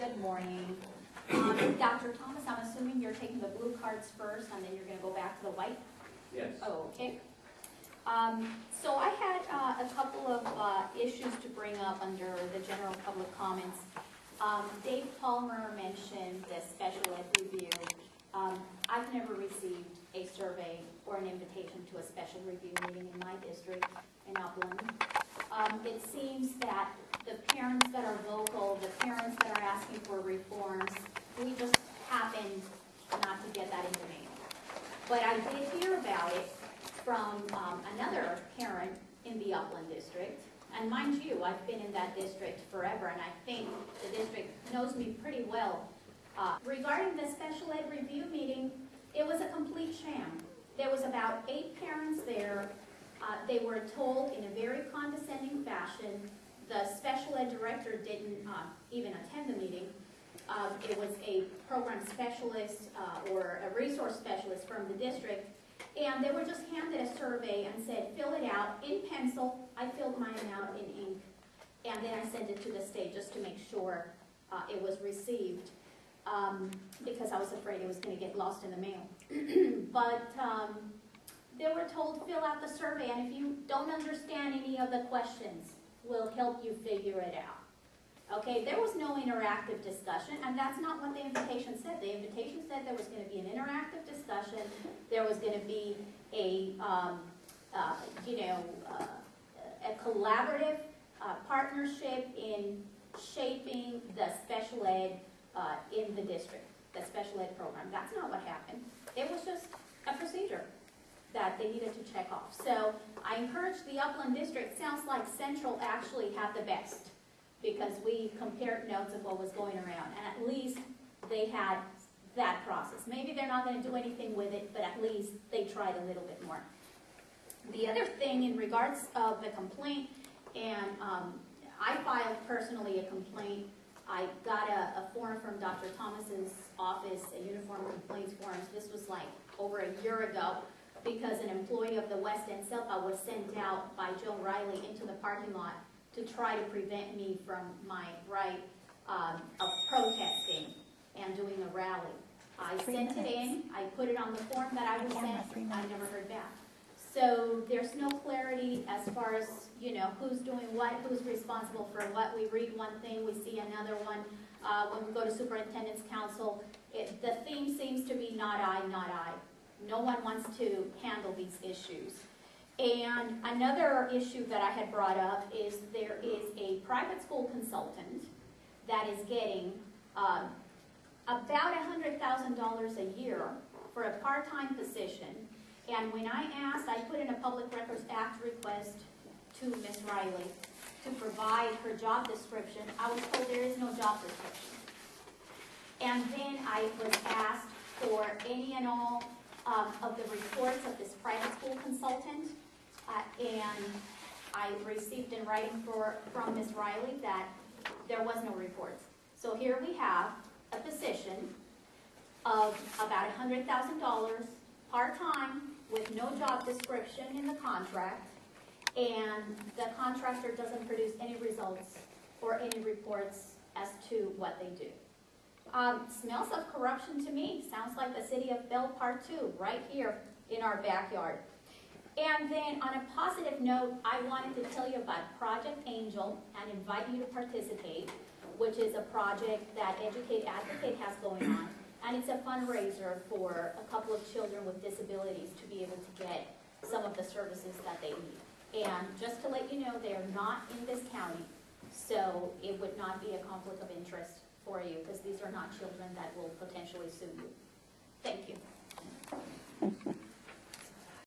Good morning. Dr. Thomas, I'm assuming you're taking the blue cards first, and then you're going to go back to the white? Yes. Oh, okay. So I had a couple of issues to bring up under the general public comments. Dave Palmer mentioned the special ed review. I've never received a survey or an invitation to a special review meeting in my district in Upland. It seems that the parents that are vocal, the parents that are asking for reforms, we just happen not to get that information. But I did hear about it from another parent in the Upland district. And mind you, I've been in that district forever, and I think the district knows me pretty well. Regarding the special ed review meeting, it was a complete sham. There was about 8 parents there. They were told in a very condescending fashion. The special ed director didn't even attend the meeting. It was a program specialist or a resource specialist from the district. And they were just handed a survey and said, fill it out in pencil. I filled mine out in ink. And then I sent it to the state just to make sure it was received, because I was afraid it was going to get lost in the mail. But they were told, fill out the survey, and if you don't understand any of the questions, we'll help you figure it out. Okay, there was no interactive discussion, and that's not what the invitation said. The invitation said there was going to be an interactive discussion. There was going to be a collaborative partnership in shaping the special ed in the district, the special ed program. That's not what happened. It was just a procedure that they needed to check off. So I encourage the Upland district. Sounds like Central actually had the best, because we compared notes of what was going around, and at least they had that process. Maybe they're not going to do anything with it, but at least they tried a little bit more. The other thing in regards of the complaint, and I filed personally a complaint. I got a form from Dr. Thomas's office, a uniform complaints form. This was like over a year ago, because an employee of the WESELPA was sent out by Joe Riley into the parking lot to try to prevent me from my right of protesting and doing a rally. I sent it in, I put it on the form that I was sent, I never heard back. So there's no clarity as far as, who's doing what, who's responsible for what. We read one thing, we see another one. When we go to Superintendents Council, the theme seems to be not I, not I. No one wants to handle these issues. And another issue that I had brought up is there is a private school consultant that is getting about $100,000 a year for a part-time position. And when I asked, I put in a Public Records Act request to Ms. Riley to provide her job description. I was told there is no job description. And then I was asked for any and all of the reports of this private school consultant. And I received in writing from Ms. Riley that there was no reports. So here we have a position of about $100,000 part-time with no job description in the contract, and the contractor doesn't produce any results or any reports as to what they do. Smells of corruption to me. Sounds like the city of Bell Part 2 right here in our backyard. And then on a positive note, I wanted to tell you about Project Angel and invite you to participate, which is a project that Educate Advocate has going on. And it's a fundraiser for a couple of children with disabilities to be able to get some of the services that they need. And just to let you know, they are not in this county, so it would not be a conflict of interest for you, because these are not children that will potentially sue you. Thank you.